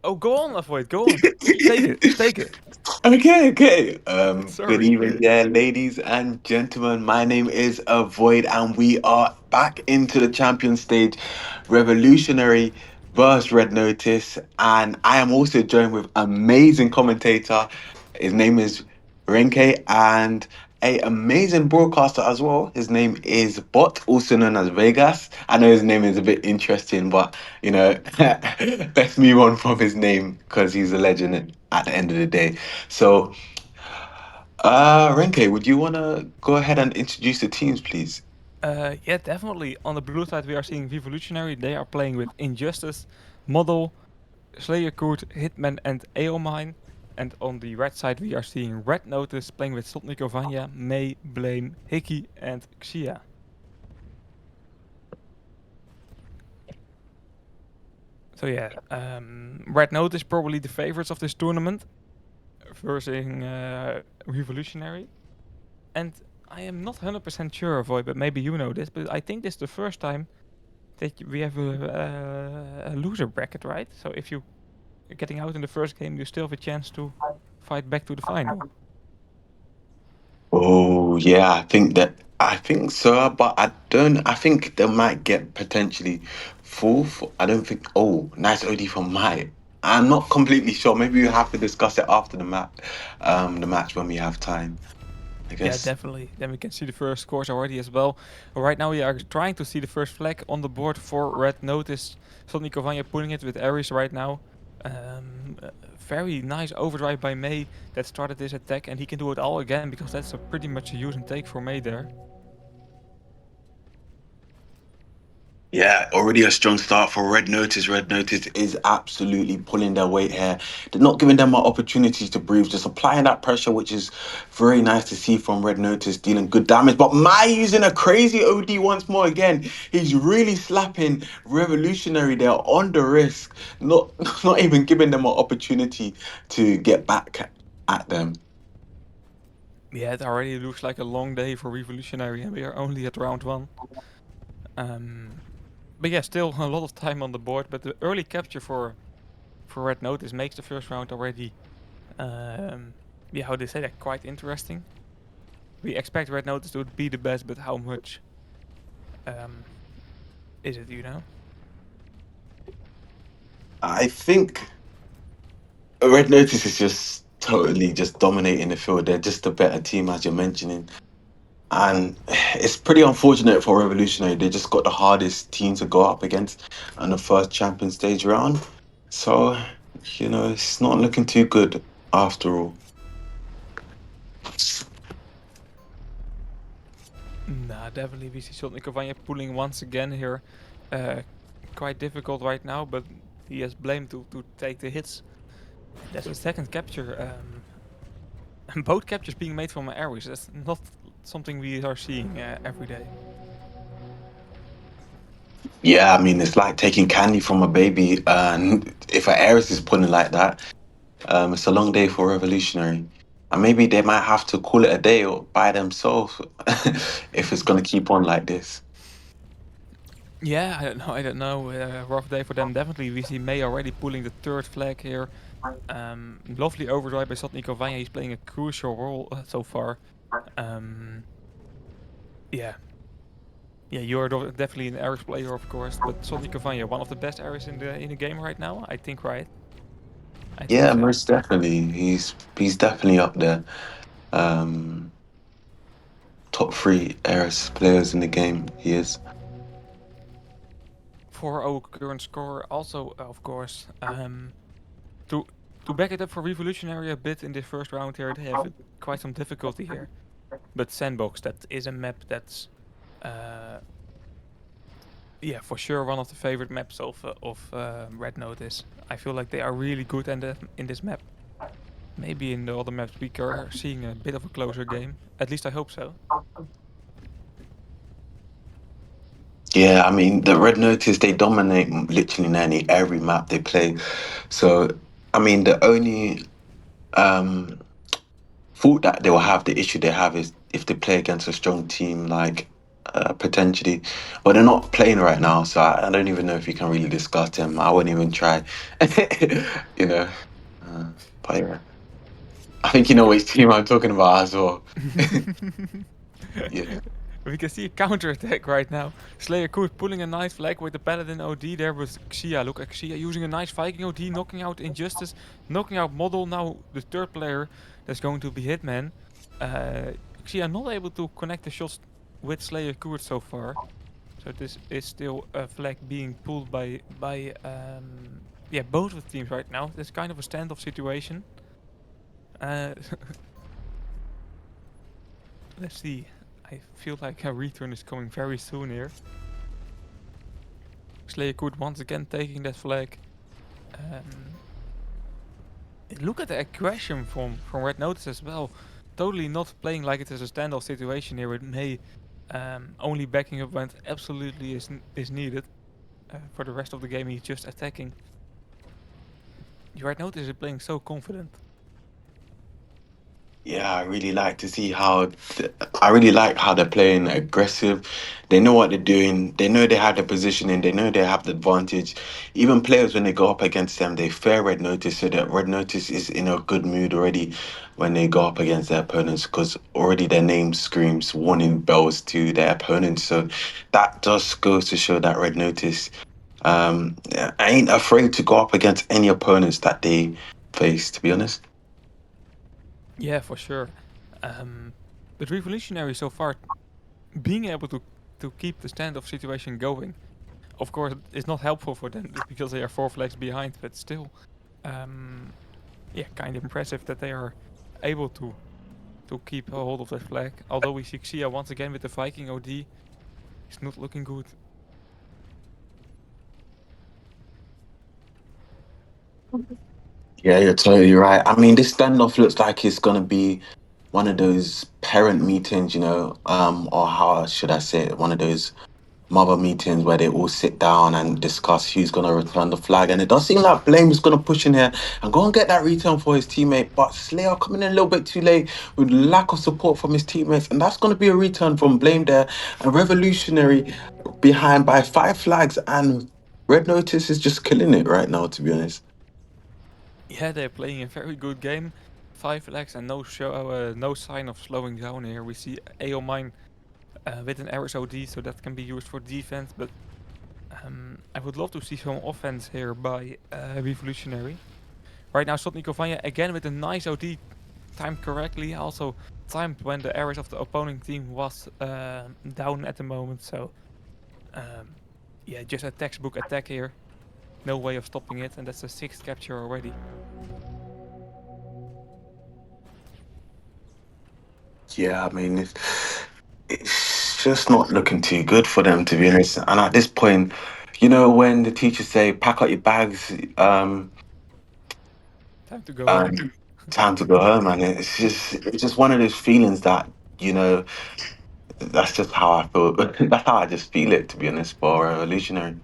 Oh, go on, Avoid. Go on. Take it. Take it. Okay. Good Sorry. evening, ladies and gentlemen. My name is Avoid, and we are back into the champion stage, Revolutionary versus Red Notice, and I am also joined with amazing commentator. His name is Renke, and a amazing broadcaster as well. His name is Bot, also known as Vegas. I know his name is a bit interesting, but you know, let's move on from his name because he's a legend at the end of the day. So, Renke, would you want to go ahead and introduce the teams, please? Yeah, definitely. On the blue side, we are seeing Revolutionary. They are playing with Injustice, Model, Slayer Kurt, Hitman, and Eomine. And on the red side, we are seeing Red Notice playing with Slotnico Vanya, May, Blame, Hickey, and Xia. So yeah, Red Notice probably the favorites of this tournament versus Revolutionary. And I am not 100% sure, Void, but maybe you know this, but I think this is the first time that we have a loser bracket, right? So if you're getting out in the first game, you still have a chance to fight back to the final. Oh, yeah, I think so, but I don't. I think they might get potentially fourth. I don't think. Oh, nice OD from Mike. I'm not completely sure. Maybe we have to discuss it after the match when we have time. I Yeah, guess. definitely. Then we can see the first scores already as well. Right now we are trying to see the first flag on the board for Red Notice. Sonic Vanya pulling it with Ares right now. Very nice overdrive by May that started this attack, and he can do it all again because that's a pretty much a use and take for May there. Yeah, already a strong start for Red Notice. Red Notice is absolutely pulling their weight here. They're not giving them opportunities to breathe, just applying that pressure, which is very nice to see from Red Notice, dealing good damage. But Mai using a crazy OD once more again. He's really slapping Revolutionary there on the risk, not not even giving them an opportunity to get back at them. Yeah, it already looks like a long day for Revolutionary, and we are only at round one. Um, but yeah, still a lot of time on the board. But the early capture for Red Notice makes the first round already, um, yeah, how they say that, quite interesting. We expect Red Notice to be the best, but how much um, is it? You know? I think Red Notice is just totally just dominating the field. They're just a better team, as you're mentioning. And it's pretty unfortunate for Revolutionary. They just got the hardest team to go up against on the first champion stage round. So, it's not looking too good after all. Nah, definitely we see Soltnik Kovanya pulling once again here. Uh, Quite difficult right now, but he has blamed to take the hits. That's a second capture. And both captures being made from Ares. That's not something we are seeing every day. Yeah, I mean, it's like taking candy from a baby. And if an Ares is pulling like that, it's a long day for Revolutionary. And maybe they might have to call it a day or by themselves if it's going to keep on like this. Yeah, I don't know. I don't know. Rough day for them. Definitely, we see May already pulling the third flag here. Lovely overdrive by Sotniko Vanya. He's playing a crucial role so far. Um, yeah, yeah. You're definitely an Ares player, of course, but Sotniko Vanya, one of the best Ares in the game right now. I think, right? I think Yeah, so. most definitely. He's definitely up there. Um, Top three Eris players in the game. He is. 4-0 current score. Also, of course, to back it up for Revolutionary a bit in this first round here, they have quite some difficulty here. But Sandbox, that is a map that's uh, yeah, for sure one of the favorite maps of Red Notice. I feel like they are really good in this map. Maybe in the other maps we are seeing a bit of a closer game. At least I hope so. Yeah, I mean the Red Notice they dominate literally in every map they play. So I mean the only um fault that they will have, the issue they have is if they play against a strong team like potentially, but they're not playing right now, so I don't even know if you can really discuss them. I wouldn't even try, you know. Uh, but yeah, I think you know which team I'm talking about as well. Yeah. We can see a counter attack right now. Slayer Kurt pulling a nice flag with the Paladin OD there with Xia. Look at Xia using a nice Viking OD, knocking out Injustice, knocking out Model. Now the third player that's going to be Hitman. Xia not able to connect the shots with Slayer Kurt so far. So this is still a flag being pulled by yeah, both of the teams right now. It's kind of a standoff situation. Let's see. I feel like a return is coming very soon here. Slayer Kurt once again taking that flag. Look at the aggression from Red Notice as well. Totally not playing like it is a standoff situation here with May only backing up when it absolutely is needed. For the rest of the game he's just attacking. Red Notice is playing so confident. Yeah, I really like to see how I really like how they're playing aggressive. They know what they're doing. They know they have the positioning. They know they have the advantage. Even players when they go up against them, they fear Red Notice so that Red Notice is in a good mood already when they go up against their opponents because already their name screams warning bells to their opponents. So that just goes to show that Red Notice ain't afraid to go up against any opponents that they face, to be honest. Yeah, for sure. But Revolutionary so far being able to keep the standoff situation going. Of course, it's not helpful for them because they are 4 flags behind, but still, yeah, kind of impressive that they are able to keep a hold of that flag. Although we see Xia once again with the Viking OD, it's not looking good. Yeah, you're totally right. I mean, this standoff looks like it's gonna be one of those parent meetings, or how should I say it? One of those mother meetings where they all sit down and discuss who's gonna return the flag. And it does seem like Blame is gonna push in here and go and get that return for his teammate. But Slayer coming in a little bit too late with lack of support from his teammates, and that's gonna be a return from Blame there. And Revolutionary behind by 5 flags, and Red Notice is just killing it right now, to be honest. Yeah, they're playing a very good game. 5 flags and no sign of slowing down here. We see AO Mine with an Ares OD, so that can be used for defense. But I would love to see some offense here by Revolutionary. Right now, Sotnik Kovanya again with a nice OD, timed correctly. Also timed when the Ares of the opposing team was down at the moment. So yeah, just a textbook attack here. No way of stopping it, and that's the 6th capture already. Yeah, I mean, it's just not looking too good for them, to be honest. And at this point, when the teachers say, pack up your bags, Time to go home. and time to go home, and it's just one of those feelings that, you know, that's just how I feel. That's how I just feel it, to be honest, for Revolutionary.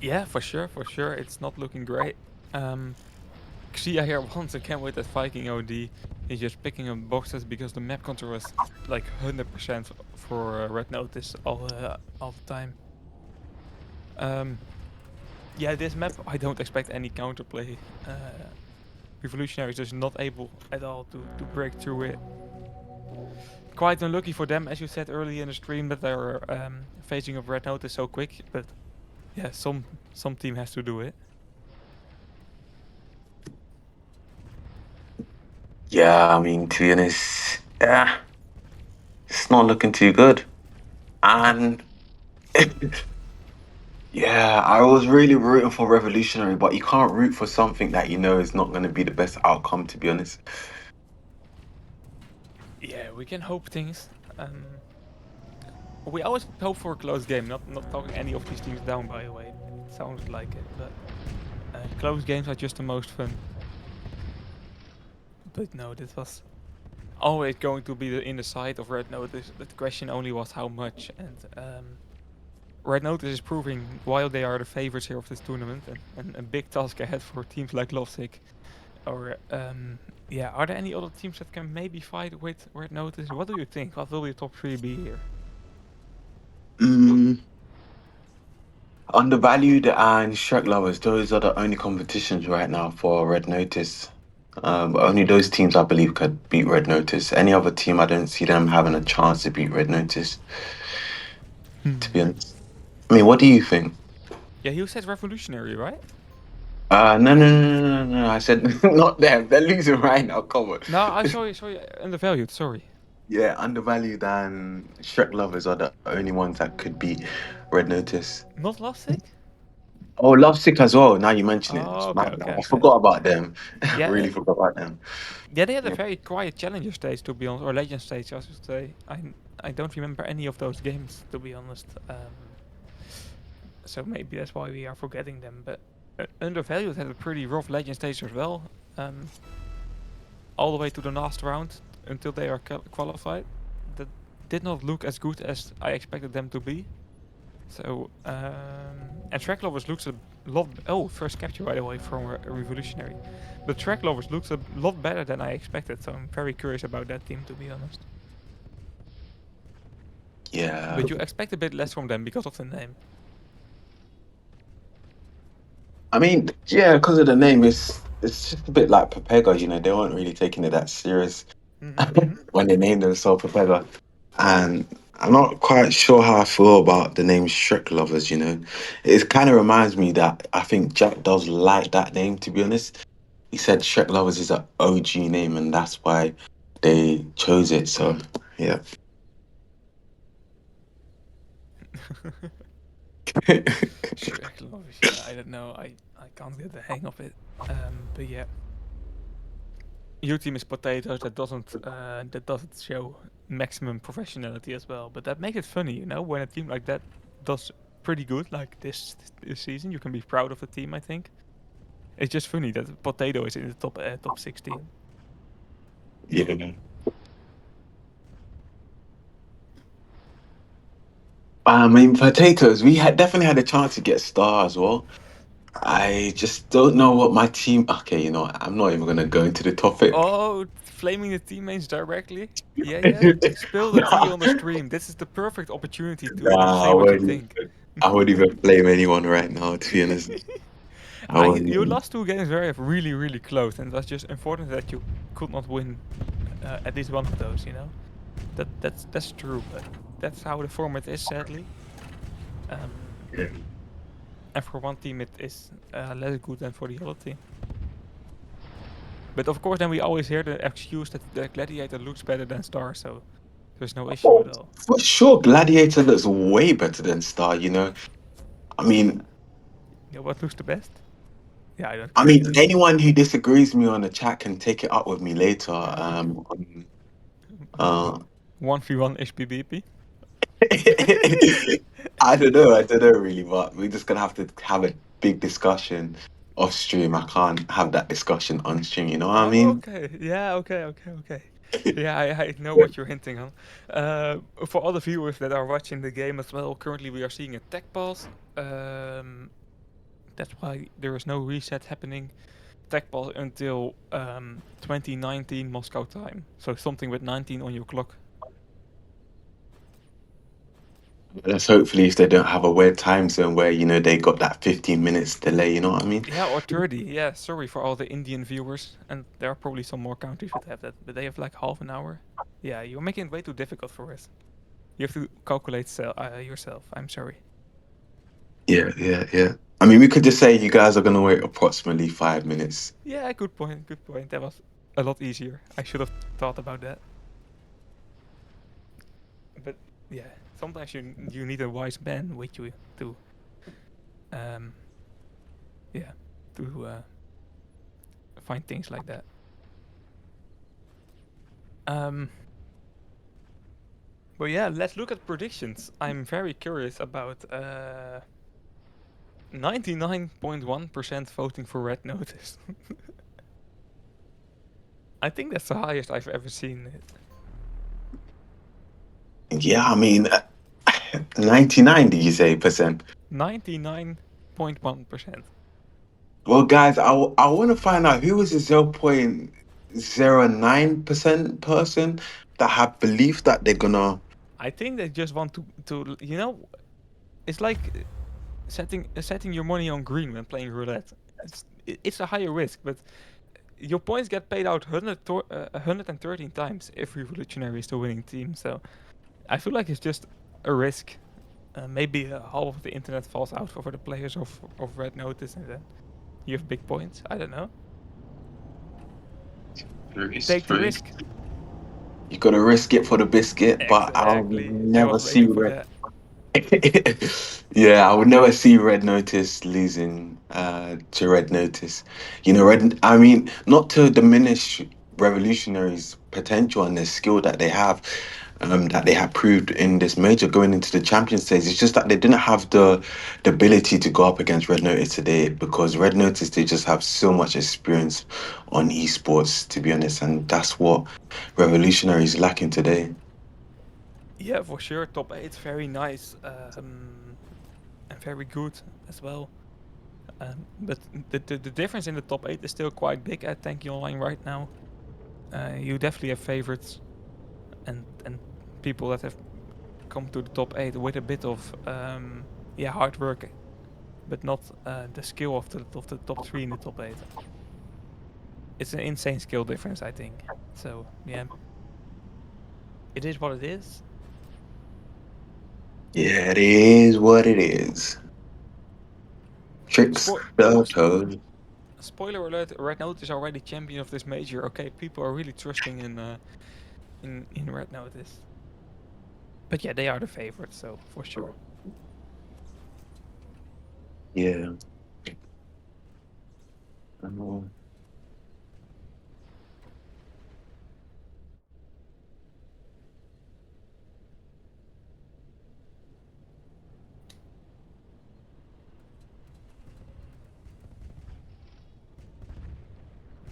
Yeah, for sure. It's not looking great. Xia here once again with that Viking OD. He's just picking up boxes because the map control is like 100% for Red Notice all the time. Yeah, this map I don't expect any counterplay. Revolutionary is just not able at all to break through it. Quite unlucky for them, as you said earlier in the stream, that they're facing up Red Notice so quick. But yeah, some team has to do it. Yeah, I mean, to be honest, yeah, it's not looking too good. And yeah, I was really rooting for Revolutionary, but you can't root for something that you know is not going to be the best outcome, to be honest. Yeah, we can hope things. We always hope for a close game. Not talking any of these teams down, by the way. It sounds like it, but close games are just the most fun. But no, this was always going to be in the side of Red Notice. The question only was how much, and Red Notice is proving why they are the favorites here of this tournament, and a big task ahead for teams like Lovesick. Or yeah, are there any other teams that can maybe fight with Red Notice? What do you think? What will your top 3 be here? Undervalued and Shrek Lovers, those are the only competitions right now for Red Notice. Only those teams I believe could beat Red Notice. Any other team, I don't see them having a chance to beat Red Notice, to be honest. I mean, what do you think? Yeah, you said Revolutionary, right? No, no, no, no, no, no. I said not them. They're losing right now. Come on. No, I saw you undervalued. Sorry. Yeah, Undervalued and Shrek Lovers are the only ones that could beat Red Notice. Not Lovesick? Oh, Lovesick as well. Now you mention it. Oh, My okay, bad. okay, I okay. forgot about them. Yeah, Really forgot about them. yeah, they had a Yeah. very quiet challenger stage, to be honest, or legend stage, I should say. I don't remember any of those games, to be honest. So maybe that's why we are forgetting them. But Undervalued had a pretty rough legend stage as well, all the way to the last round until they are qualified. That did not look as good as I expected them to be. So and Track Lovers looks a lot. Oh, first capture by the way from Revolutionary. But Track Lovers looks a lot better than I expected. So I'm very curious about that team, to be honest. Yeah. But you expect a bit less from them because of the name. I mean, yeah, because of the name, it's just a bit like Pepega, they weren't really taking it that serious when they named themselves Pepega. And I'm not quite sure how I feel about the name Shrek Lovers. It kind of reminds me that I think Jack does like that name, to be honest. He said Shrek Lovers is an OG name, and that's why they chose it. So, yeah. Shrek Lovers, yeah, I don't know. I can't get the hang of it. But yeah. Your team is potatoes. That doesn't show maximum professionality as well. But that makes it funny, when a team like that does pretty good, like this season. You can be proud of the team. I think it's just funny that potato is in the top 16. Yeah. I mean, potatoes. We had definitely had a chance to get star as well. I just don't know what my team. Okay, I'm not even gonna go into the topic. Oh, flaming the teammates directly. Yeah, yeah. Spill the tea nah, on the stream. This is the perfect opportunity to nah, say what you think. I wouldn't even blame anyone right now. To be honest, I wouldn't You even. lost two games very really really close, and it was just unfortunate that you could not win at least one of those. That's true, but that's how the format is, sadly. Um, Yeah. and for one team, it is less good than for the other team. But of course, then we always hear the excuse that the Gladiator looks better than Star, so there's no issue at Oh, all. for sure, Gladiator looks way better than Star. I mean, You know what looks the best? Yeah, I don't I care. mean, anyone who disagrees with me on the chat can take it up with me later. Uh, 1v1 HPBP. I don't know. I don't know really, but we're just gonna have to have a big discussion off stream. I can't have that discussion on stream. You know what I Oh, mean? okay. Yeah, okay. Yeah, I know what you're hinting on. For all the viewers that are watching the game as well, currently we are seeing a tech pulse. That's why there is no reset happening. Tech pulse until 2019 Moscow time. So something with 19 on your clock. Let's hopefully if they don't have a weird time zone where they got that 15 minutes delay. You know what I mean? Yeah, or 30. Yeah, sorry for all the Indian viewers. And there are probably some more countries that have that, but they have like half an hour. Yeah, you're making it way too difficult for us. You have to calculate yourself. I'm sorry. Yeah, yeah, yeah. I mean, we could just say you guys are gonna wait approximately 5 minutes. Yeah, good point. Good point. That was a lot easier. I should have thought about that. But yeah, sometimes you need a wise man with you to um yeah to find things like that. Um. But yeah, let's look at predictions. I'm very curious about 99.1% voting for Red Notice. I think that's the highest I've ever seen it. Yeah, I mean, 99. Did you say percent? 99.1%. Well, guys, I want to find out who was the 0.09% person that have belief that they're gonna. I think they just want to it's like setting your money on green when playing roulette. It's a higher risk, but your points get paid out 113 times if Revolutionary is the winning team. So I feel like it's just a risk. Maybe half of the internet falls out for the players of Red Notice, and then you have big points. I don't know. Take the risk. You gotta risk it for the biscuit, but I'll Exactly. I never was see waiting for Red. that. Yeah, I would never see Red Notice losing to Red Notice. You know, Red. I mean, not to diminish Revolutionaries' potential and their skill that they have, that they have proved in this major going into the champion stage. It's just that they didn't have the ability to go up against Red Notice today because Red Notice they just have so much experience on esports, to be honest, and that's what Revolutionaries lacking today. Yeah, for sure. Top 8, very nice. And very good as well. But the difference in the top 8 is still quite big at Tanky Online right now. You definitely have favorites and people that have come to the top 8 with a bit of hard work, but not the skill of the top 3 in the top 8. It's an insane skill difference, I think. So yeah, it is what it is. Yeah, it is what it is. Tricks Spo- the sp- toad. Spoiler alert: Red Notice is already champion of this major. Okay, people are really trusting in Red Notice. But yeah, they are the favorites, so for sure. Yeah. I know.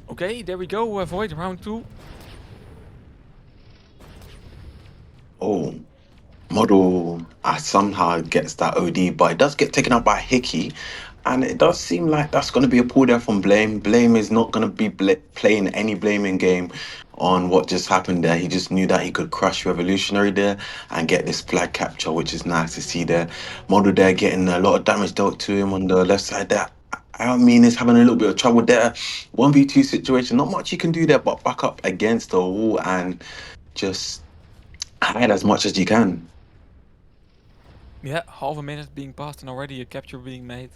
Okay, there we go. Avoid round 2. Oh, model somehow gets that OD, but it does get taken out by Hickey. And it does seem like that's going to be a pull there from Blame. Blame is not going to be playing any blaming game on what just happened there. He just knew that he could crush Revolutionary there and get this flag capture, which is nice to see there. Model there getting a lot of damage dealt to him on the left side there. I mean, he's having a little bit of trouble there. 1v2 situation, not much you can do there, but back up against the wall and just hide as much as you can. Yeah, half a minute being passed and already a capture being made.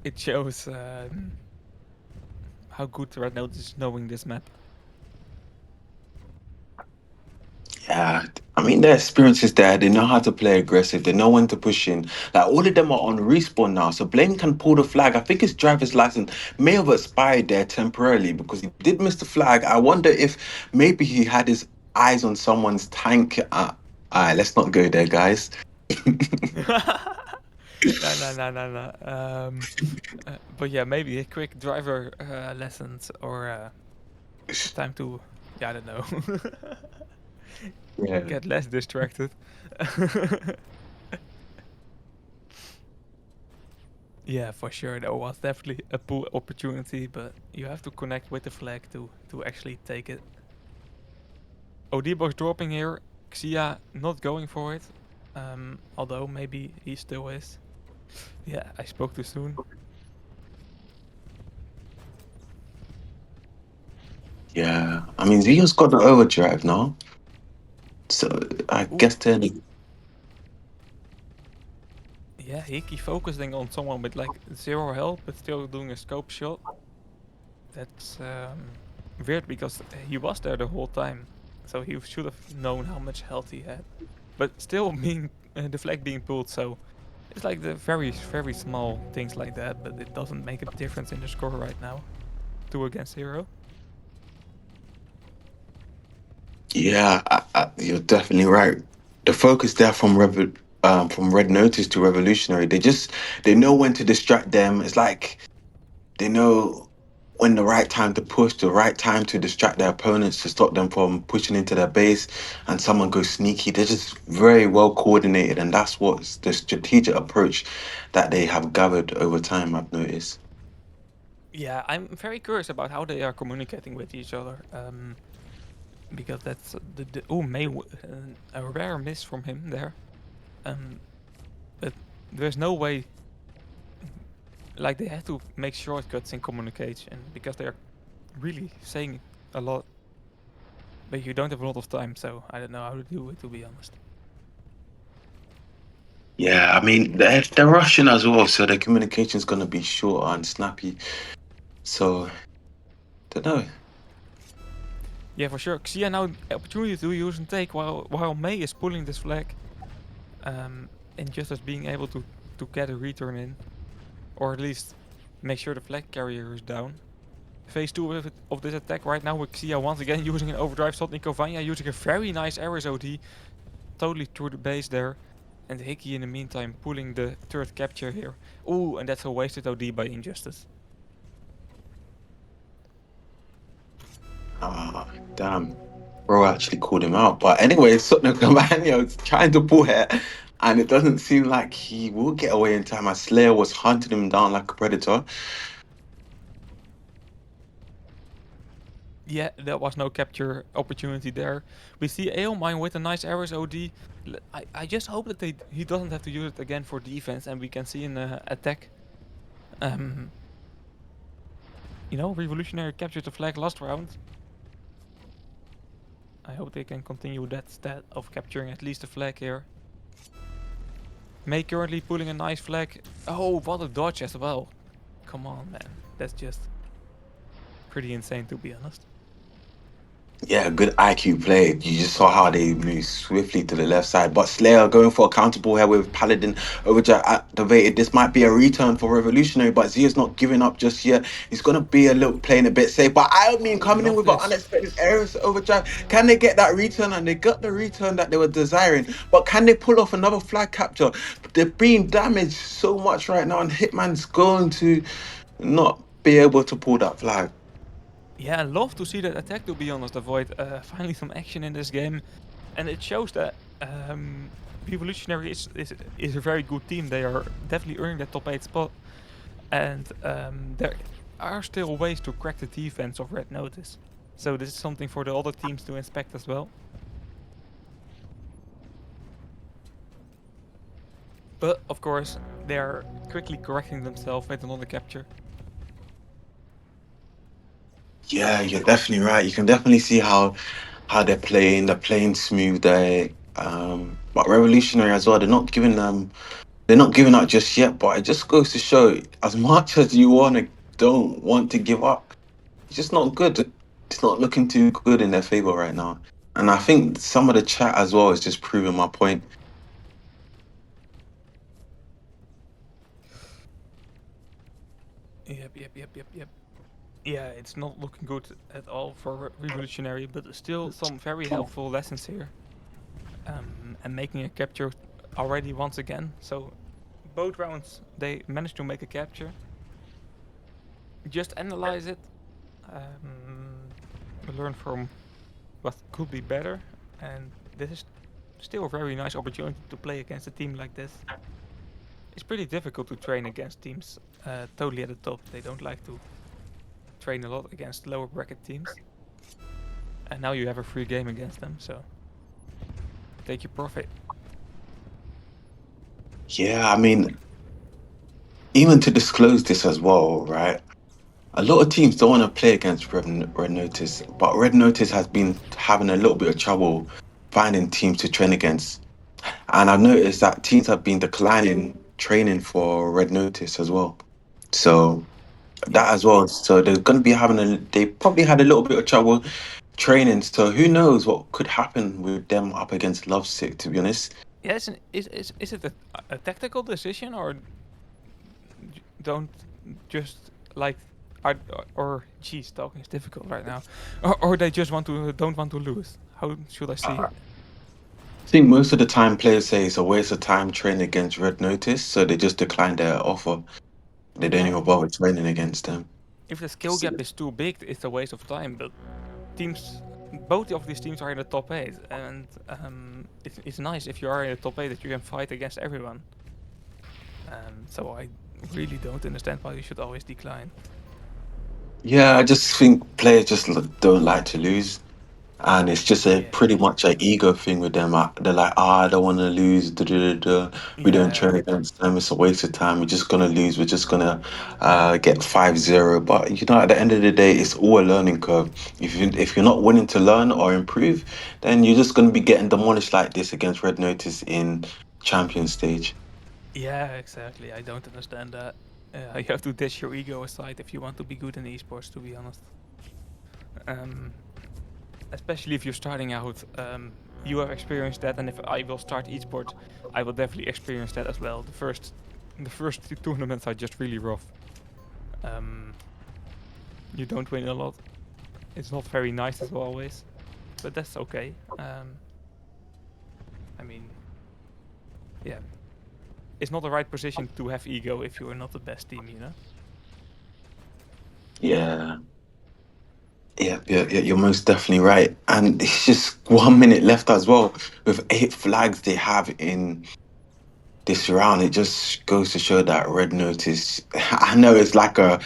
It shows how good Red Notice is knowing this map. Yeah, I mean, their experience is there. They know how to play aggressive. They know when to push in. Like, all of them are on respawn now. So Blame can pull the flag. I think his driver's license may have expired there temporarily because he did miss the flag. I wonder if maybe he had his eyes on someone's tank. Let's not go there, guys. No, no, no, no, no. But yeah, maybe a quick driver lessons or time to, yeah, I don't know, Yeah. get less distracted. Yeah, for sure. There was definitely a pull opportunity, but you have to connect with the flag to actually take it. OD box dropping here. Xia not going for it. Although maybe he still is. Yeah, I spoke too soon. Yeah. I mean, Zion's got the overdrive now. So I Ooh, guess then. yeah, Hiki focusing on someone with like 0 health, but still doing a scope shot. That's weird because he was there the whole time, so he should have known how much health he had. But still, being the flag being pulled, so it's like the very small things like that, but it doesn't make a difference in the score right now. 2 against 0. Yeah, you're definitely right. The focus there from Red Notice to Revolutionary, they know when to distract them. It's like they know when the right time to push, the right time to distract their opponents to stop them from pushing into their base, and someone goes sneaky. They're just very well coordinated, and that's what's the strategic approach that they have gathered over time. I've noticed. Yeah, I'm very curious about how they are communicating with each other. Because that's the oh May a rare miss from him there. Um, but there's no way like they have to make shortcuts in communication because they are really saying a lot, but you don't have a lot of time, so I don't know how to do it, to be honest. Yeah, I mean they're Russian as well, so their communication's gonna be short and snappy. So don't know. Yeah, for sure. Xia now opportunity to use and take while Mei is pulling this flag, and just as being able to get a return in, or at least make sure the flag carrier is down. Phase 2 of this attack right now with Xia once again using an overdrive shot. Nico Vanya using a very nice Ares OD, totally through the base there. And Hickey in the meantime pulling the third capture here. Ooh, and that's a wasted OD by Injustice. Ah, damn. Bro actually called him out. But anyway, Sutton Cavani is trying to pull here, and it doesn't seem like he will get away in time as Slayer was hunting him down like a predator. Yeah, there was no capture opportunity there. We see Aelmine with a nice Ares OD. I just hope that he doesn't have to use it again for defense and we can see an attack. You know, Revolutionary captured the flag last round. I hope they can continue that stat of capturing at least a flag here. Mei currently pulling a nice flag. Oh, what a dodge as well. Come on, man. That's just pretty insane, to be honest. Yeah, good IQ play. You just saw how they moved swiftly to the left side. But Slayer going for a counterable here with Paladin Overdrive activated. This might be a return for Revolutionary, but Zia's not giving up just yet. He's going to be a little playing a bit safe. But I mean, Oh, coming in love with an this. unexpected Ares Overdrive. Can they get that return? And they got the return that they were desiring. But can they pull off another flag capture? They're being damaged so much right now, and Hitman's going to not be able to pull that flag. Yeah, I love to see that attack, to be honest, Avoid. Finally some action in this game. And it shows that Revolutionary is a very good team. They are definitely earning that top 8 spot. And there are still ways to crack the defense of Red Notice. So this is something for the other teams to inspect as well. But of course, they are quickly correcting themselves with another capture. Yeah, you're definitely right. You can definitely see how they're playing. They're playing smooth. But Revolutionary as well. They're not giving up just yet. But it just goes to show, as much as you don't want to give up, it's just not good. It's not looking too good in their favor right now. And I think some of the chat as well is just proving my point. Yep. Yeah, it's not looking good at all for Revolutionary, but still some very helpful lessons here. And making a capture already once again. So both rounds they managed to make a capture. Just analyze it, learn from what could be better, and this is still a very nice opportunity to play against a team like this. It's pretty difficult to train against teams totally at the top. They don't like to train a lot against lower bracket teams. And now you have a free game against them, so take your profit. Yeah, I mean, even to disclose this as well, right? A lot of teams don't want to play against Red Notice, but Red Notice has been having a little bit of trouble finding teams to train against. And I've noticed that teams have been declining training for Red Notice as well. So Yeah. that as well. So they're going to be they probably had a little bit of trouble training. So who knows what could happen with them up against Lovesick, to be honest. Yeah, is it a tactical decision or don't just like I, or geez, talking is difficult right now, or they just don't want to lose? How should I see I it? think most of the time players say it's a waste of time training against Red Notice, so they just decline their offer. They don't Yeah, even bother training against them. if the skill gap is too big, it's a waste of time. But teams, both of these teams are in the top 8, and it's nice if you are in the top 8 that you can fight against everyone. So I really don't understand why you should always decline. Yeah, I just think players just don't like to lose. and it's just a pretty Yeah. much an ego thing with them. They're like, I don't want to lose. Da, da, da, da. We don't Yeah. train against them. It's a waste of time. We're just gonna lose. We're just gonna get 5-0. But at the end of the day, it's all a learning curve. If you're not willing to learn or improve, then you're just gonna be getting demolished like this against Red Notice in champion stage. Yeah, exactly. I don't understand that. You have to dish your ego aside if you want to be good in esports, to be honest. Um, Especially if you're starting out, you have experienced that, and if I will start esports, I will definitely experience that as well. The first two tournaments are just really rough. Um, you don't win a lot. It's not very nice as always, but that's okay. I mean, yeah, it's not the right position to have ego if you are not the best team, you know. Yeah. Yeah, yeah, yeah, you're most definitely right. And it's just 1 minute left as well. With 8 flags they have in this round, it just goes to show that Red Notice, I know it's like a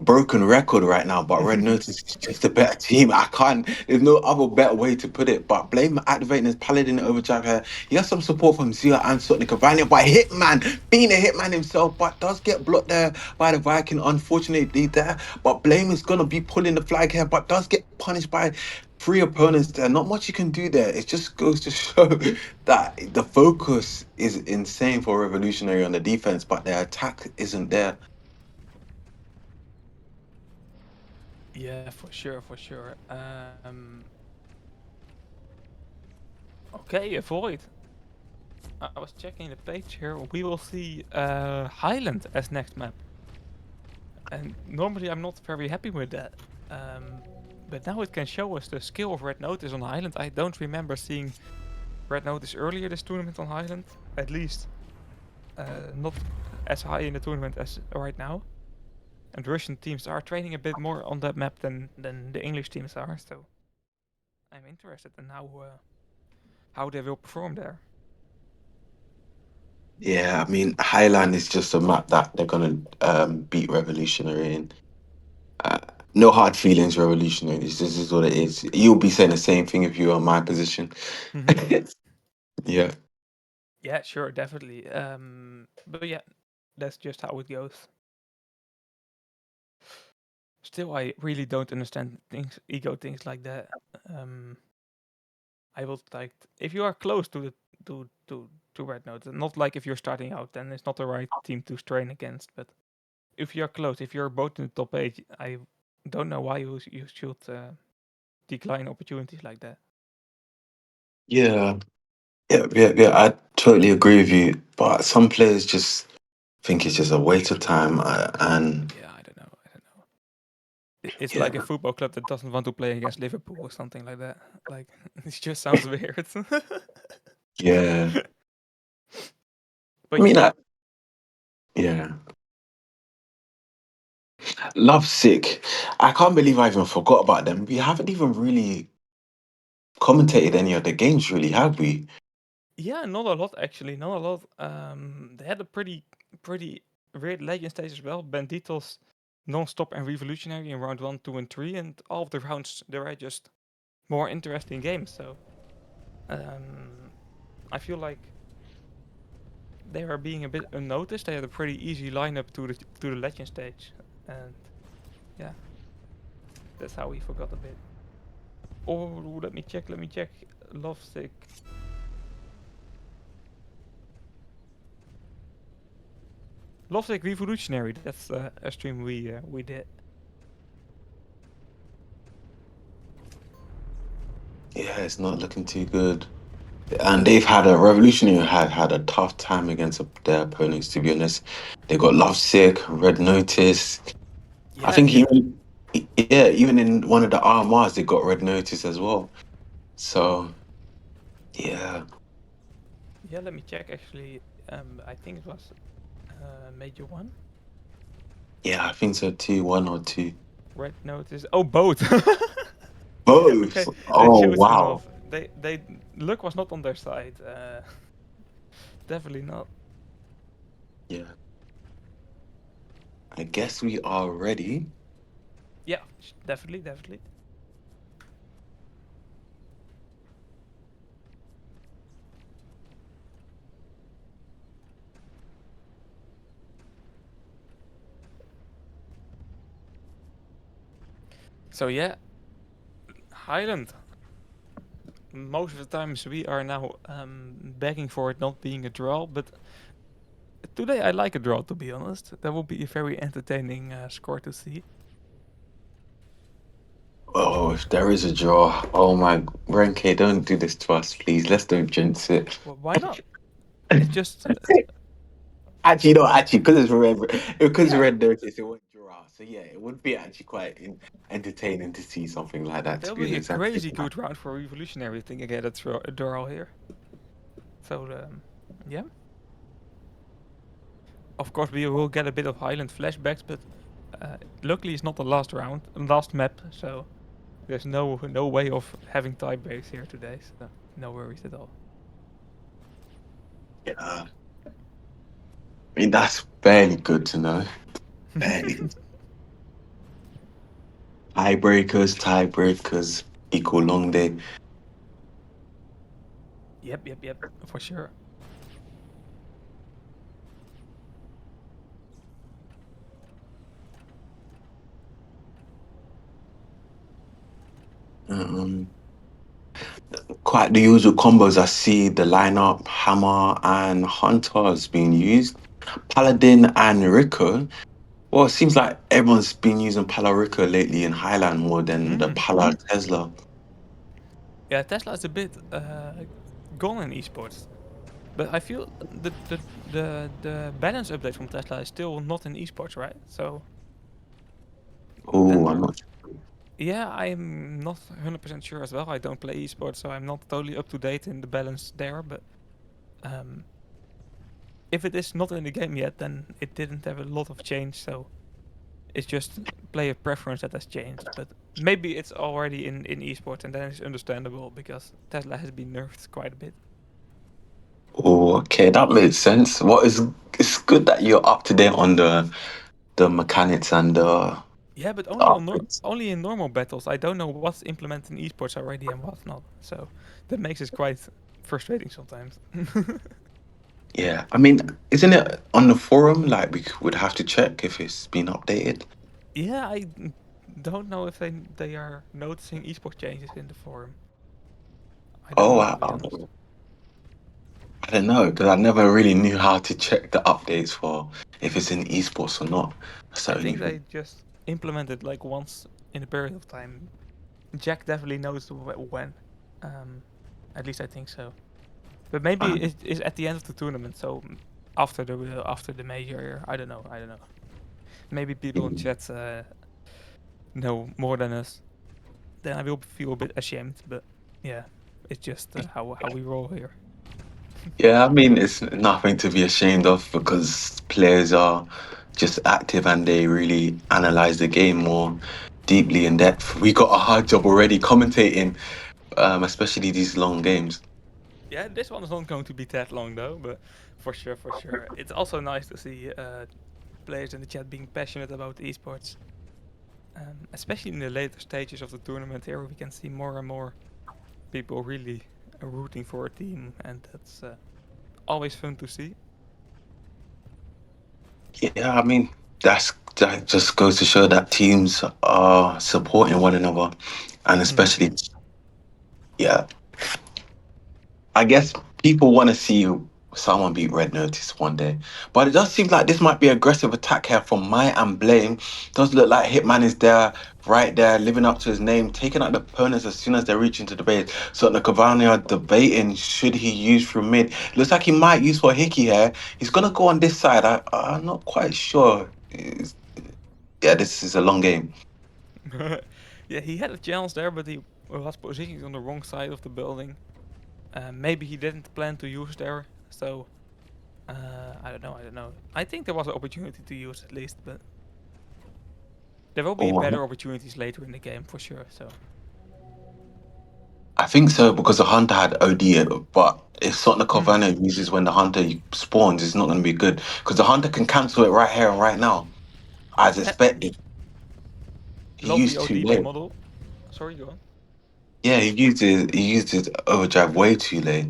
broken record right now, but Red Notice is just a better team. There's no other better way to put it. But Blame activating his Paladin Overdrive here. He has some support from Zia and Sotnik Cavani, but Hitman, being a Hitman himself, but does get blocked there by the Viking, unfortunately there. But Blame is going to be pulling the flag here, but does get punished by three opponents there. Not much you can do there. It just goes to show that the focus is insane for Revolutionary on the defense, but their attack isn't there. Yeah, for sure, for sure. Okay, avoid. I was checking the page here. We will see Highland as next map, and normally I'm not very happy with that. But now it can show us the skill of Red Notice on Highland. I don't remember seeing Red Notice earlier this tournament on Highland, at least not as high in the tournament as right now. And Russian teams are training a bit more on that map than the English teams are, so I'm interested in how they will perform there. Yeah, I mean, Highland is just a map that they're gonna beat Revolutionary in. Uh, no hard feelings, Revolutionary. This is what it is. You'll be saying the same thing if you were in my position. Yeah. Yeah, sure, definitely. But yeah, that's just how it goes. Still, I really don't understand ego things like that. Um, I will like if you are close to the to Red Note, not like if you're starting out, then it's not the right team to strain against. But if you're close, if you're both in the top 8, I don't know why you should decline opportunities like that. Yeah. Yeah, yeah, yeah. I totally agree with you. But some players just think it's just a waste of time. And Yeah, I don't know. I don't know. It's like a yeah, football club that doesn't want to play against Liverpool or something like that. Like it just sounds weird. yeah. I But mean, yeah, yeah. Love Sick. I can't believe I even forgot about them. We haven't even really commentated any of the games, really, have we? yeah, not a lot actually, not a lot. They had a pretty weird legend stage as well. Banditos, non-stop and revolutionary in round 1, 2, and 3, and all of the rounds there were just more interesting games. So um, I feel like they are being a bit unnoticed. They had a pretty easy lineup to the legend stage, and yeah, that's how we forgot a bit. Oh, let me check. Let me check. Lovesick. Lovesick Revolutionary. That's a stream we did. Yeah, it's not looking too good. And they've had a Revolutionary had a tough time against their opponents, to be honest. They got Lovesick, Red Notice. I Yeah, think even even in one of the RMRs, they got Red Notice as well. So, yeah. yeah. Let me check. Actually, I think it was Major One. Yeah, I think so too. One or two. Red Notice. Oh, both. Both. Okay, that Oh, shows wow. enough. They luck was not on their side. Definitely not. Yeah. I guess we are ready. Yeah, definitely, definitely. So yeah, Highland. Most of the times we are now begging for it not being a draw, but today I like a draw, to be honest. That will be a very entertaining score to see. Oh, if there is a draw, oh my, Renke, don't do this to us, please. Let's don't jinx it. Well, why not? It's just Actually, no, actually, because yeah. red notice, it won't draw. So yeah, it would be actually quite entertaining to see something like that. To That'll be be a honest, crazy good round for Revolutionary. I think I get a draw here. So yeah. Of course, we will get a bit of Highland flashbacks, but luckily it's not the last round, last map, so there's no way of having tie breaks here today. So no worries at all. yeah. I mean, that's fairly good to know. Fairly. Tiebreakers equal long day. Yep, for sure. Um, Quite the usual combos. I see the lineup Hammer and Hunter has been used. Paladin and Rico. Well, it seems like everyone's been using Pala Rico lately in Highland more than the Mm. Pala Tesla. Yeah, Tesla is a bit gone in esports, but I feel the balance update from Tesla is still not in esports, right? So Oh, then I'm not. yeah, I'm not 100% sure as well. I don't play esports, so I'm not totally up to date in the balance there. But um, if it is not in the game yet, then it didn't have a lot of change. So it's just player preference that has changed. But maybe it's already in esports, and then it's understandable because Tesla has been nerfed quite a bit. Oh, okay, that makes sense. What is it's good that you're up to date on the mechanics and the Yeah, but upgrades. only in normal battles. I don't know what's implemented in esports already and what's not. So that makes it quite frustrating sometimes. Yeah, I mean, isn't it on the forum? Like we would have to check if it's been updated. Yeah, don't know if they are noticing esports changes in the forum. I don't Oh, know, to be honest. I don't know because I never really knew how to check the updates for if it's in esports or not. I So think they just implemented like once in a period of time. Jack definitely knows when. Um, at least I think so. But maybe um, it is at the end of the tournament, so after the major. I don't know. I don't know. Maybe people in chat know more than us. Then I will feel a bit ashamed. But yeah, it's just how we roll here. yeah, I mean, it's nothing to be ashamed of because players are just active and they really analyze the game more deeply in depth. We got a hard job already commentating, especially these long games. Yeah, this one is not going to be that long though, but for sure, for sure. It's also nice to see players in the chat being passionate about esports. Especially in the later stages of the tournament here, we can see more and more people really rooting for a team, and that's always fun to see. Yeah, I mean, that just goes to show that teams are supporting one another, and Mhm. especially, yeah, I guess people want to see someone beat Red Notice one day. But it does seem like this might be aggressive attack here from My and Blame. Does look like Hitman is there, right there, living up to his name, taking out the opponents as soon as they reach into the base. So the Cavani are debating should he use through mid. Looks like he might use for Hickey here. He's gonna go on this side. I'm not quite sure. Yeah, this is a long game. Yeah, he had a chance there, but he was positioned on the wrong side of the building. Maybe he didn't plan to use there, so I don't know. I don't know. I think there was an opportunity to use at least, but there will be Oh, better opportunities later in the game for sure. So I think so because the hunter had OD, but if Sotna Mhm. Covana uses when the hunter spawns, it's not going to be good because the hunter can cancel it right here and right now, as Yeah, expected. He lovely used too OD by late. model. Sorry, go on. Yeah, he used his overdrive way too late.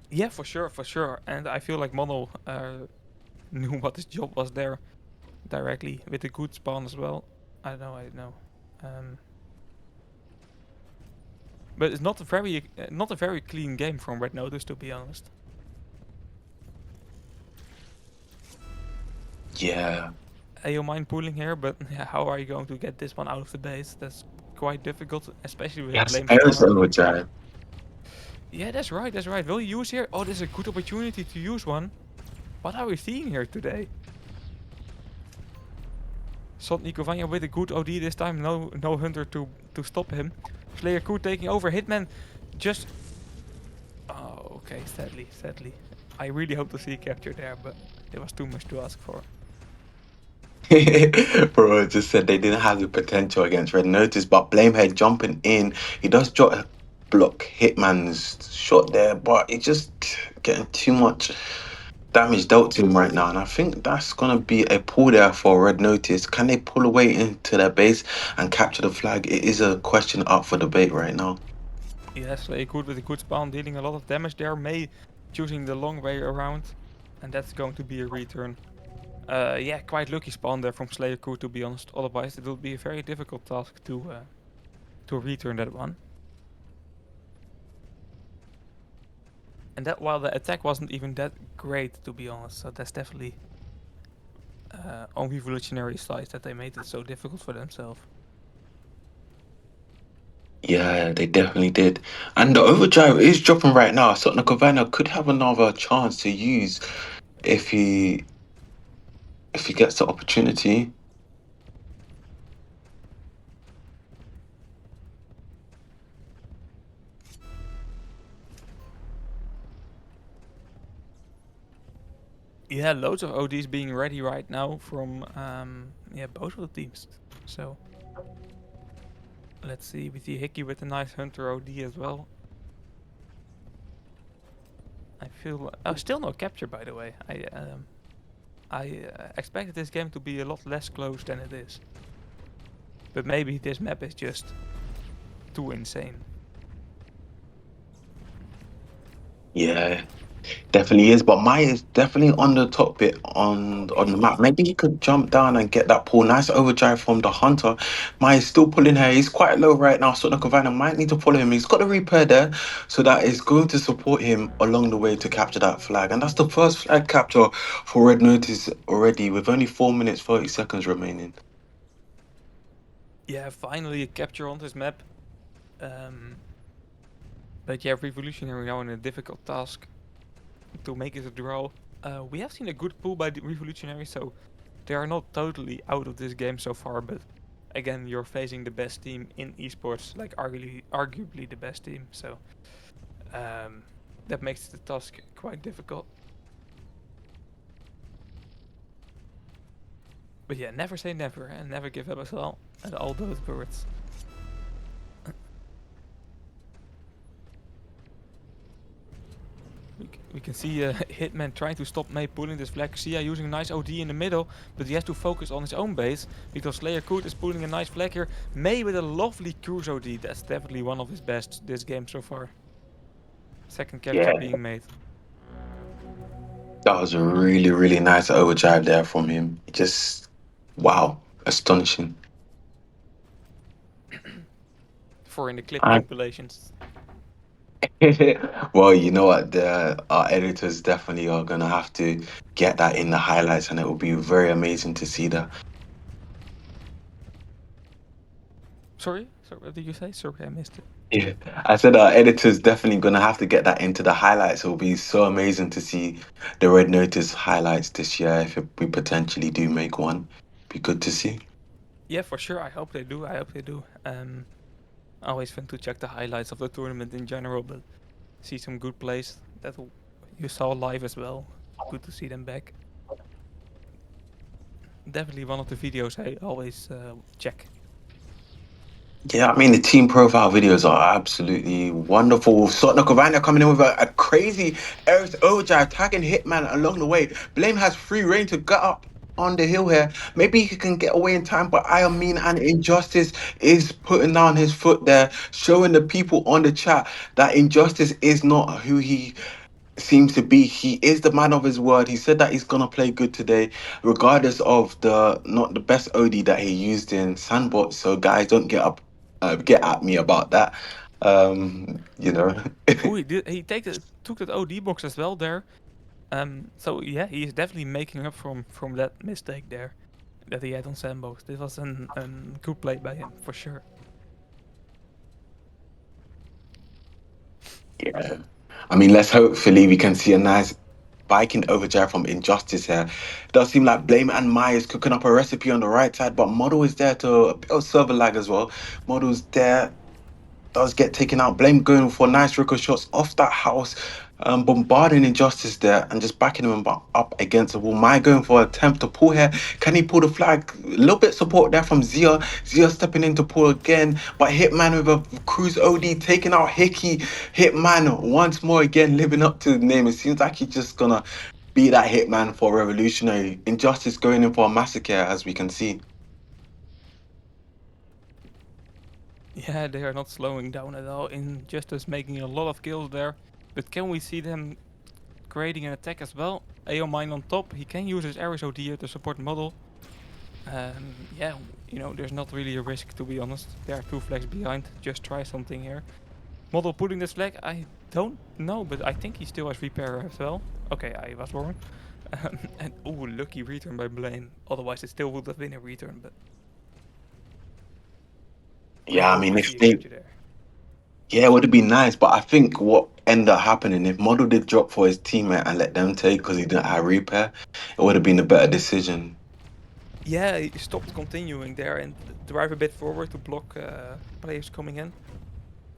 Yeah, for sure, for sure. And I feel like model knew what his job was there directly with a good spawn as well. I know, I know. Um, but it's not a very clean game from Red Notice, to be honest. Yeah. You mind pulling here, but yeah, how are you going to get this one out of the base? That's quite difficult, especially with Yes, Blame Aerith Scar. Overdrive. Yeah, that's right, that's right. Will you use here? Oh, this is a good opportunity to use one. What are we seeing here today? Salt Nikovanya with a good OD this time. No Hunter to stop him. Slayer Ku taking over. Hitman just... Oh, okay, sadly. I really hope to see a capture there, but it was too much to ask for. Bro just said they didn't have the potential against Red Notice, but Blamehead jumping in. He does block Hitman's shot there, but it's just getting too much damage dealt to him right now. And I think that's going to be a pull there for Red Notice. Can they pull away into their base and capture the flag? It is a question up for debate right now. Yes, Slayer Ku with a good spawn, dealing a lot of damage there. May choosing the long way around, and that's going to be a return. Yeah, quite lucky spawn there from Slayer Ku, to be honest. Otherwise, it would be a very difficult task to return that one. And that while the attack wasn't even that great, to be honest. So that's definitely on Revolutionary side that they made it so difficult for themselves. Yeah, they definitely did. And the overdrive is dropping right now. So Nakavana could have another chance to use if he gets the opportunity. Yeah, loads of ODs being ready right now from yeah, both of the teams. So let's see, we see Hickey with a nice Hunter OD as well. I feel still no capture, by the way. I expected this game to be a lot less close than it is, but maybe this map is just too insane. Yeah, definitely is. But Maya is definitely on the top bit on the map. Maybe he could jump down and get that pull. Nice overdrive from the hunter. Maya's still pulling her. He's quite low right now. So Nakavana might need to follow him. He's got a repair there. So that is going to support him along the way to capture that flag. And that's the first flag capture for Red Notice already with only 4 minutes, 30 seconds remaining. Yeah, finally a capture on this map. But yeah, Revolutionary now in a difficult task to make it a draw. We have seen a good pull by the Revolutionary, so they are not totally out of this game so far. But again, you're facing the best team in esports, like arguably the best team. So that makes the task quite difficult. But yeah, never say never and never give up as well. And all those words. We can see Hitman trying to stop May pulling this flag. Sia using a nice OD in the middle, but he has to focus on his own base because Slayer Koot is pulling a nice flag here. May with a lovely cruise OD. That's definitely one of his best this game so far. Second capture Yeah, being made. that was a really, really nice overdrive there from him. Just, wow, astonishing. For in the clip compilations. Well, you know what? Our editors definitely are gonna have to get that in the highlights, and it will be very amazing to see that. Sorry, what did you say? Sorry, I missed it. Yeah, I said our editors definitely gonna have to get that into the highlights. It will be so amazing to see the Red Notice highlights this year if we potentially do make one. Be good to see. Yeah, for sure. I hope they do. Always fun to check the highlights of the tournament in general, but see some good plays that you saw live as well. Good to see them back. Definitely one of the videos I always check. Yeah, I mean the team profile videos are absolutely wonderful. Sotna Kovana coming in with a crazy Eric overdrive, tagging Hitman along the way. Blame has free reign to get up on the hill here. Maybe he can get away in time, but I mean, and Injustice is putting down his foot there, showing the people on the chat that Injustice is not who he seems to be he is the man of his word. He said that he's gonna play good today, regardless of the not the best OD that he used in Sandbox. So guys, don't get at me about that. You know. Oh, he took that OD box as well there. So yeah, he is definitely making up from that mistake there that he had on Sandbox. This was an good play by him for sure. Yeah. I mean, let's hopefully we can see a nice biking overdrive from Injustice here. It does seem like Blame and Myers cooking up a recipe on the right side, but Model is there to a bit of server lag as well. Model's there, does get taken out. Blame going for nice ricochet shots off that house, bombarding Injustice there and just backing him up against the wall. My going for an attempt to pull here. Can he pull the flag? A little bit support there from Zia. Zia stepping in to pull again, but Hitman with a cruise OD taking out Hickey. Hitman once more again living up to the name. It seems like he's just gonna be that Hitman for Revolutionary. Injustice going in for a massacre as we can see. Yeah, they are not slowing down at all. Injustice making a lot of kills there. But can we see them creating an attack as well? AO Mine on top. He can use his Ares OD here to support Model. Yeah, there's not really a risk to be honest. There are 2 flags behind. Just try something here. Model putting this flag, I don't know, but I think he still has repair as well. Okay, I was wrong. And lucky return by Blame. Otherwise, it still would have been a return, but Yeah, I mean, I if see a they GG there. Yeah, it would have been nice, but I think what ended up happening if Model did drop for his teammate and let them take because he didn't have repair, it would have been a better decision. Yeah, he stopped continuing there and drive a bit forward to block players coming in.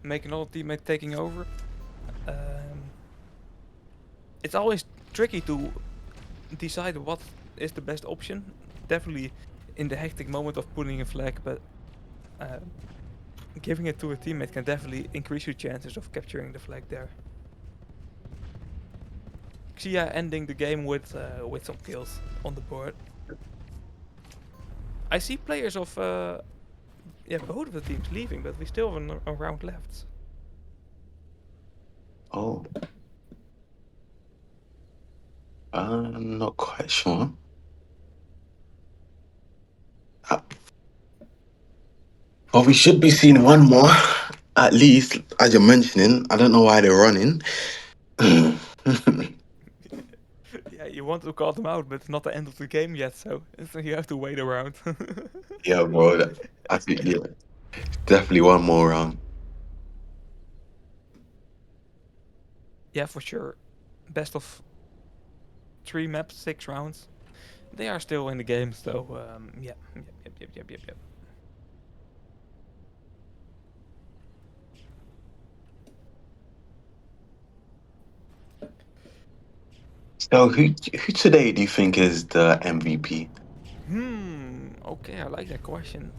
Make another teammate taking over. Um, it's always tricky to decide what is the best option. Definitely in the hectic moment of pulling a flag, but uh, giving it to a teammate can definitely increase your chances of capturing the flag there. Xia ending the game with some kills on the board. I see players of both of the teams leaving, but we still have a round left. Oh, I'm not quite sure. Uh, Well, we should be seeing one more, at least, as you're mentioning. I don't know why they're running. Yeah, you want to call them out, but it's not the end of the game yet, so you have to wait around. Yeah, bro. I think, yeah, definitely one more round. Yeah, for sure. Best of 3 maps, 6 rounds. They are still in the game, so yeah. Yep. So, who today do you think is the MVP? Okay, I like that question.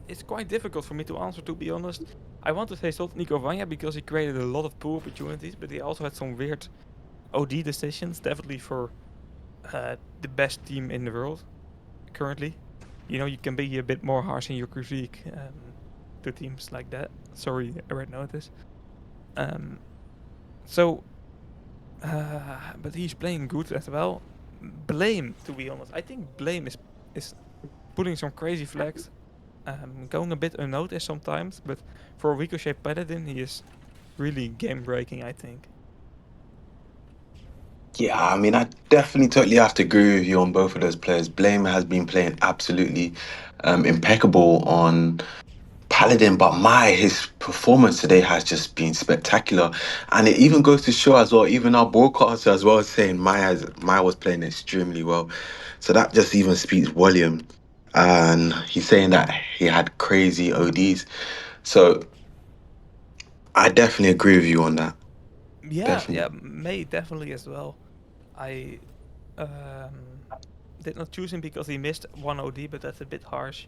It's quite difficult for me to answer, to be honest. I want to say Salt Nico Vanya because he created a lot of pool opportunities, but he also had some weird OD decisions, definitely for the best team in the world currently. You can be a bit more harsh in your critique to teams like that. Sorry, Red Notice. Um, so, but he's playing good as well. Blame, to be honest. I think Blame is putting some crazy flags, going a bit unnoticed sometimes, but for a Ricochet Paladin, he is really game breaking, I think. Yeah, I mean, I definitely totally have to agree with you on both of those players. Blame has been playing absolutely impeccable on Paladin, but his performance today has just been spectacular. And it even goes to show as well, even our broadcaster as well is saying Maya was playing extremely well. So that just even speaks volume. And he's saying that he had crazy ODs. So I definitely agree with you on that. Yeah, Definitely. May definitely as well. I um, did not choose him because he missed one OD, but that's a bit harsh.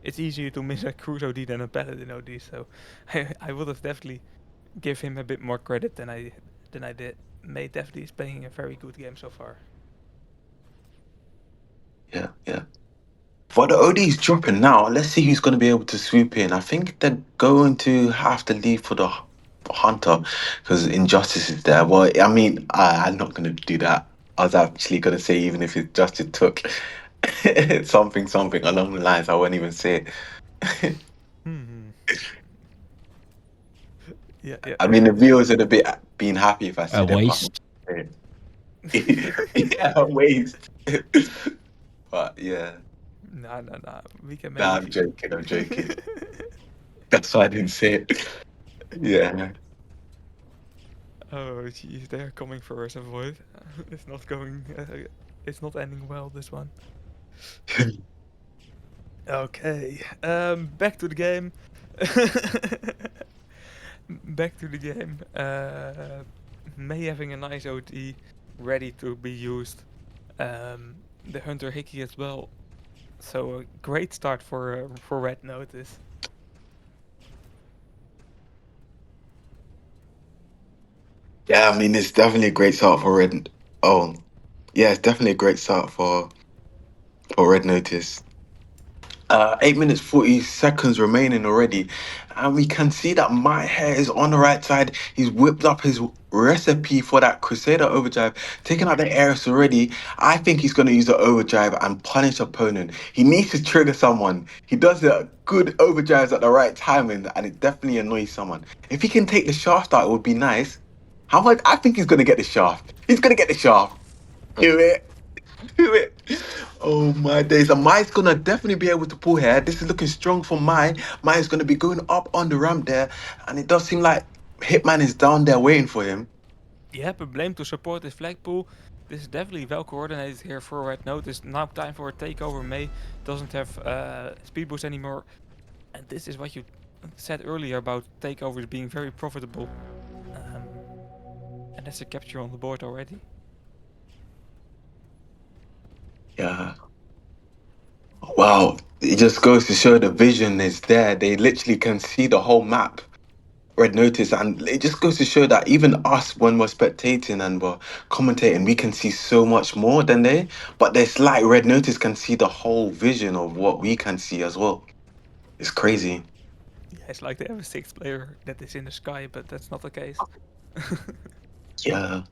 It's easier to miss a Cruise OD than a Paladin OD, so I would have definitely give him a bit more credit than I did. May definitely is playing a very good game so far. Yeah. For the ODs dropping now, let's see who's going to be able to swoop in. I think they're going to have to leave for the Hunter because Injustice is there. Well, I mean, I'm not gonna do that. I was actually gonna say even if Injustice took something along the lines, I won't even say it. Hmm. Yeah, yeah, I mean, yeah. the viewers would have been happy if I A said it, but I'm waste. not gonna say it. Yeah, waste. But yeah, No, no, no. We can nah, maybe. I'm joking. I'm joking. That's why I didn't say it. Yeah. Oh, jeez, they're coming for us, avoid. It's not going. It's not ending well. This one. Okay. Back to the game. Back to the game. May having a nice OT, ready to be used. The Hunter Hickey as well. So a great start for Red Notice. Yeah, I mean, it's definitely a great start for Red. Oh, yeah, it's definitely a great start for Red Notice. 8 minutes 40 seconds remaining already, and we can see that my hair is on the right side. He's whipped up his recipe for that Crusader overdrive, taking out the Ares already. I think he's going to use the overdrive and punish opponent. He needs to trigger someone. He does the good overdrives at the right time, and it definitely annoys someone. If he can take the shaft out, it would be nice. How much? I think he's going to get the shaft. He's going to get the shaft. Do it. Do it. Oh my days. And Mai's gonna definitely be able to pull here. This is looking strong for Mai. Mai is gonna be going up on the ramp there. And it does seem like Hitman is down there waiting for him. Yeah, but blame to support this flag pool. This is definitely well coordinated here for Red Notice. Now time for a takeover. May doesn't have speed boost anymore. And this is what you said earlier about takeovers being very profitable. Um, and that's a capture on the board already. Yeah. Wow. It just goes to show the vision is there. They literally can see the whole map. Red Notice, and it just goes to show that even us, when we're spectating and we're commentating, we can see so much more than they. But there's like Red Notice can see the whole vision of what we can see as well. It's crazy. Yeah, it's like they have a sixth player that is in the sky, but that's not the case. Yeah.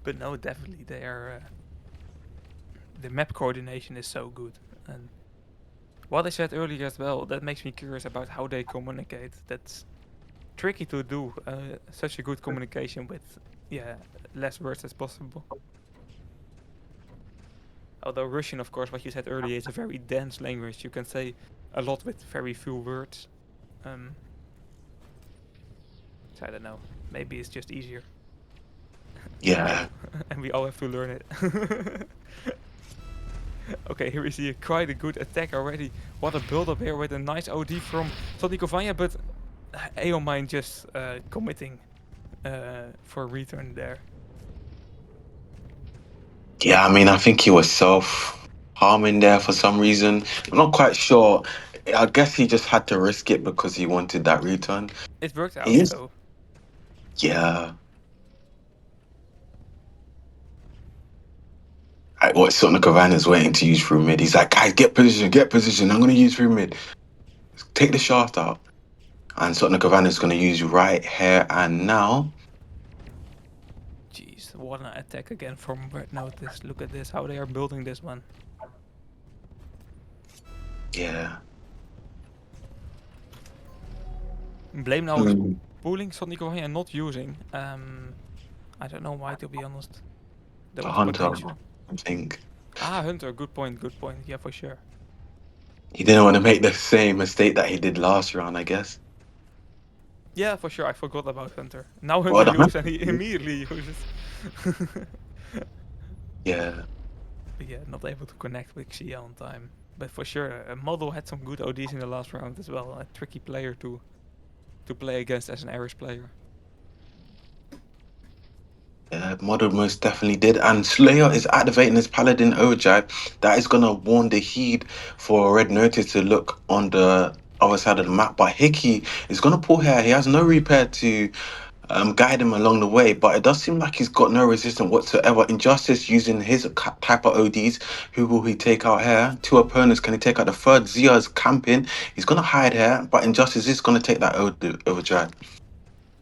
But no, definitely they are. The map coordination is so good, and what I said earlier as well, that makes me curious about how they communicate. That's tricky to do. Such a good communication with, yeah, less words as possible. Although Russian, of course, what you said earlier, is a very dense language. You can say a lot with very few words. Um, so I don't know. Maybe it's just easier. Yeah. And we all have to learn it. Okay, here we see quite a good attack already. What a build up here with a nice OD from Tony Kovanya, but Aeomine just committing for return there. Yeah, I mean, I think he was self harming there for some reason. I'm not quite sure. I guess he just had to risk it because he wanted that return. It worked out He's, though. yeah. What Sonic Havana's waiting to use through mid. He's like, guys, get position, get position. I'm going to use through mid. Take the shaft out. And Sonic Havana's going to use right here and now. Jeez, what an attack again from Red Notice. Look at this, how they are building this one. Yeah. Blame now is Mm. pulling Sonic Kovanya and not using. I don't know why, to be honest. There For was Hunter, potential. I think. Ah, Hunter, good point, good point. Yeah, for sure. He didn't want to make the same mistake that he did last round, I guess. Yeah, for sure. I forgot about Hunter. Now Well, Hunter uses and he immediately uses. yeah. But yeah, not able to connect with Xia on time. But for sure, Model had some good ODs in the last round as well. A tricky player to play against as an Irish player. Yeah, Model most definitely did. And Slayer is activating his Paladin Overdrive. That is going to warn the Heat for Red Notice to look on the other side of the map. But Hickey is going to pull here. He has no repair to guide him along the way. But it does seem like he's got no resistance whatsoever. Injustice using his type of ODs. Who will he take out here? Two opponents. Can he take out the third? Zia's camping. He's gonna hide here, but Injustice is gonna take that overdrive.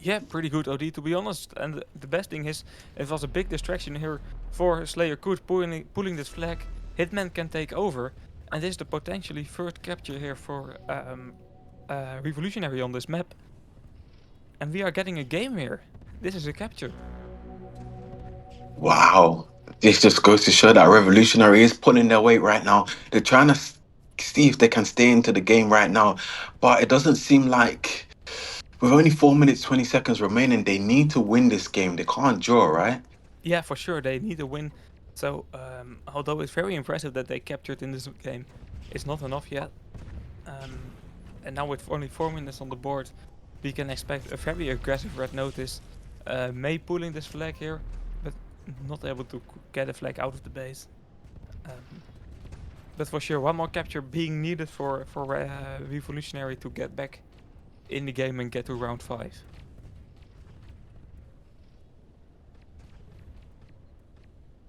Yeah, pretty good OD to be honest. And the best thing is, it was a big distraction here for Slayer Good pulling this flag. Hitman can take over, and this is the potentially first capture here for Revolutionary on this map. And we are getting a game here. This is a capture. Wow. This just goes to show that Revolutionary is pulling their weight right now. They're trying to see if they can stay into the game right now. But it doesn't seem like, with only 4 minutes, 20 seconds remaining, they need to win this game. They can't draw, right? Yeah, for sure, they need a win. So, although it's very impressive that they captured in this game, it's not enough yet. And now with only 4 minutes on the board, we can expect a very aggressive Red Notice. May pulling this flag here, but not able to get a flag out of the base. But for sure, one more capture being needed for Revolutionary to get back in the game and get to round 5.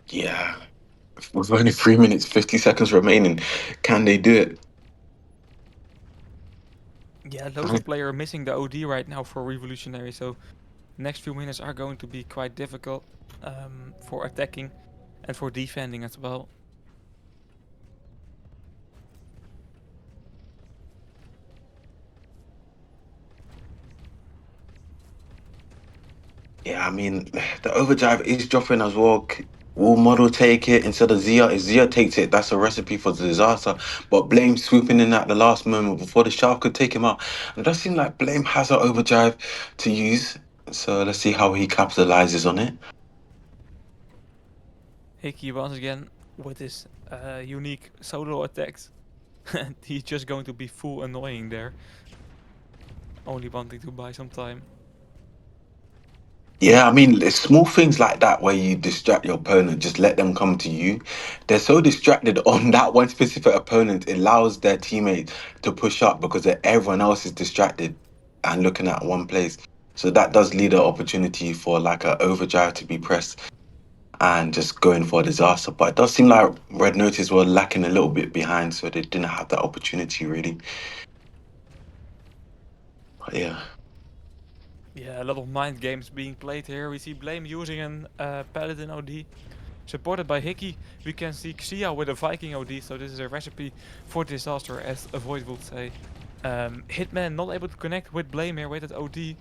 Yeah. With only 3 minutes, 50 seconds remaining, can they do it? Yeah, loads of players are missing the OD right now for Revolutionary, so next few minutes are going to be quite difficult for attacking and for defending as well. Yeah, I mean, the overdrive is dropping as well. Will Model take it instead of Zia? If Zia takes it, that's a recipe for disaster. But Blame swooping in at the last moment before the Shark could take him out. And it does seem like Blame has an overdrive to use. So let's see how he capitalizes on it. Hickey once again with his unique solo attacks. He's just going to be full annoying there. Only wanting to buy some time. Yeah, I mean, it's small things like that where you distract your opponent, just let them come to you. They're so distracted on that one specific opponent, it allows their teammate to push up because everyone else is distracted and looking at one place. So that does lead an opportunity for like an overdrive to be pressed and just going for a disaster. But it does seem like Red Notice were lacking a little bit behind, so they didn't have that opportunity really. But yeah. Yeah, a lot of mind games being played here. We see Blame using an Paladin OD. Supported by Hickey, we can see Xia with a Viking OD, so this is a recipe for disaster, as Avoid would say. Hitman not able to connect with Blame here with that OD.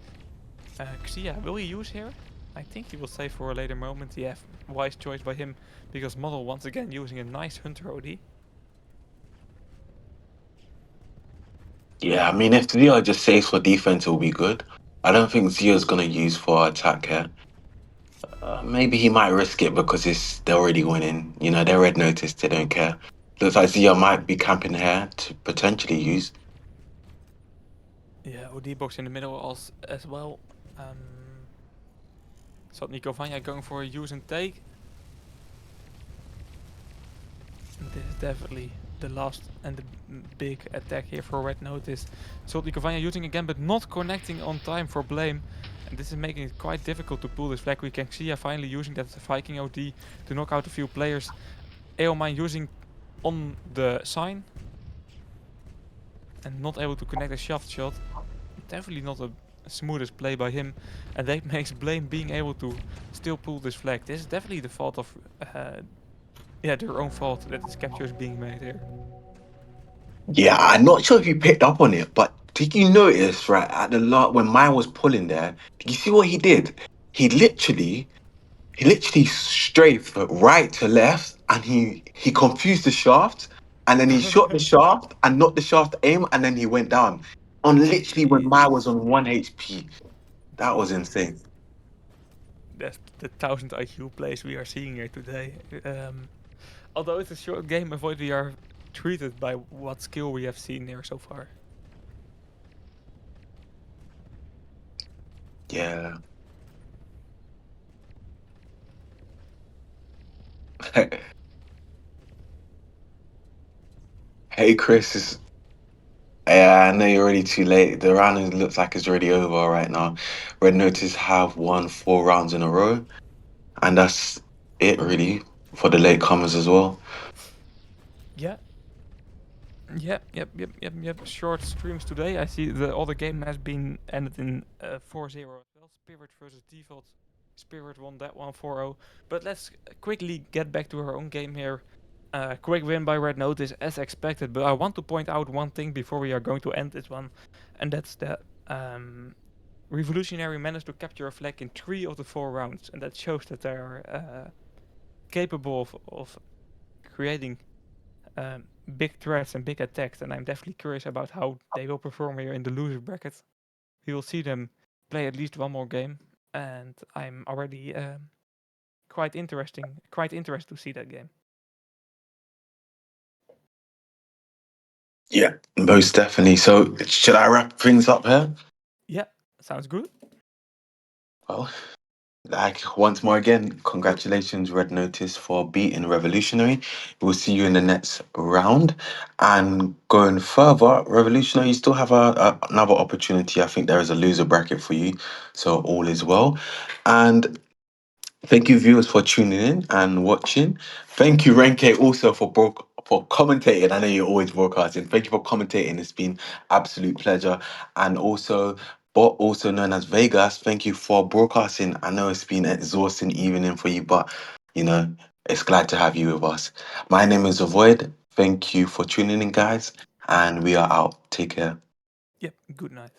Xia, will he use here? I think he will save for a later moment. Yeah, wise choice by him, because Model once again using a nice Hunter OD. Yeah, I mean, if Zia just saves for defense, it'll be good. I don't think Zia's gonna use for attack here. Maybe he might risk it because they're already winning. You know, they're Red Notice, they don't care. Looks like Zia might be camping here to potentially use. Yeah, OD box in the middle as well. So Nico Vanya going for a use and take. This is definitely the last and the big attack here for Red Notice. Salt Nikovanya using again, but not connecting on time for Blame. And this is making it quite difficult to pull this flag. We can see finally using that Viking OD to knock out a few players. Aomine using on the sign. And not able to connect a shaft shot. Definitely not a smoothest play by him. And that makes Blame being able to still pull this flag. This is definitely the fault of their own fault that this capture is being made here. Yeah, I'm not sure if you picked up on it, but did you notice right at the lot when Maya was pulling there? Did you see what he did? He literally, he literally strafed right to left, and he confused the shaft, and then he shot the shaft and not the shaft aim, and then he went down on literally when Maya was on 1 HP. That was insane. That's the 1000 IQ plays we are seeing here today. Although it's a short game, Avoid we are treated by what skill we have seen here so far. Yeah. Hey Chris, Yeah, I know you're already too late. The round looks like it's already over right now. Red Notice have won 4 rounds in a row, and that's it really for the latecomers as well. Yeah. Yep. Short streams today. I see the other game has been ended in 4-0 as well. Spirit versus Default. Spirit won that one 4-0. But let's quickly get back to our own game here. Quick win by Red Notice as expected. But I want to point out one thing before we are going to end this one, and that's that Revolutionary managed to capture a flag in 3 of the 4 rounds, and that shows that they are capable of creating big threats and big attacks, and I'm definitely curious about how they will perform here in the loser bracket. We will see them play at least one more game, and I'm already quite interested to see that game. Yeah, most definitely. So, should I wrap things up here? Yeah, sounds good. Well, like once more again, congratulations, Red Notice, for beating Revolutionary. We'll see you in the next round. And going further, Revolutionary, you still have another opportunity. I think there is a loser bracket for you, so all is well. And thank you, viewers, for tuning in and watching. Thank you, Renke, also for commentating. I know you're always broadcasting. Thank you for commentating. It's been absolute pleasure. And also, Bot, also known as Vegas, thank you for broadcasting. I know it's been an exhausting evening for you, but it's glad to have you with us. My name is Avoid. Thank you for tuning in, guys, and we are out. Take care. Yep, good night.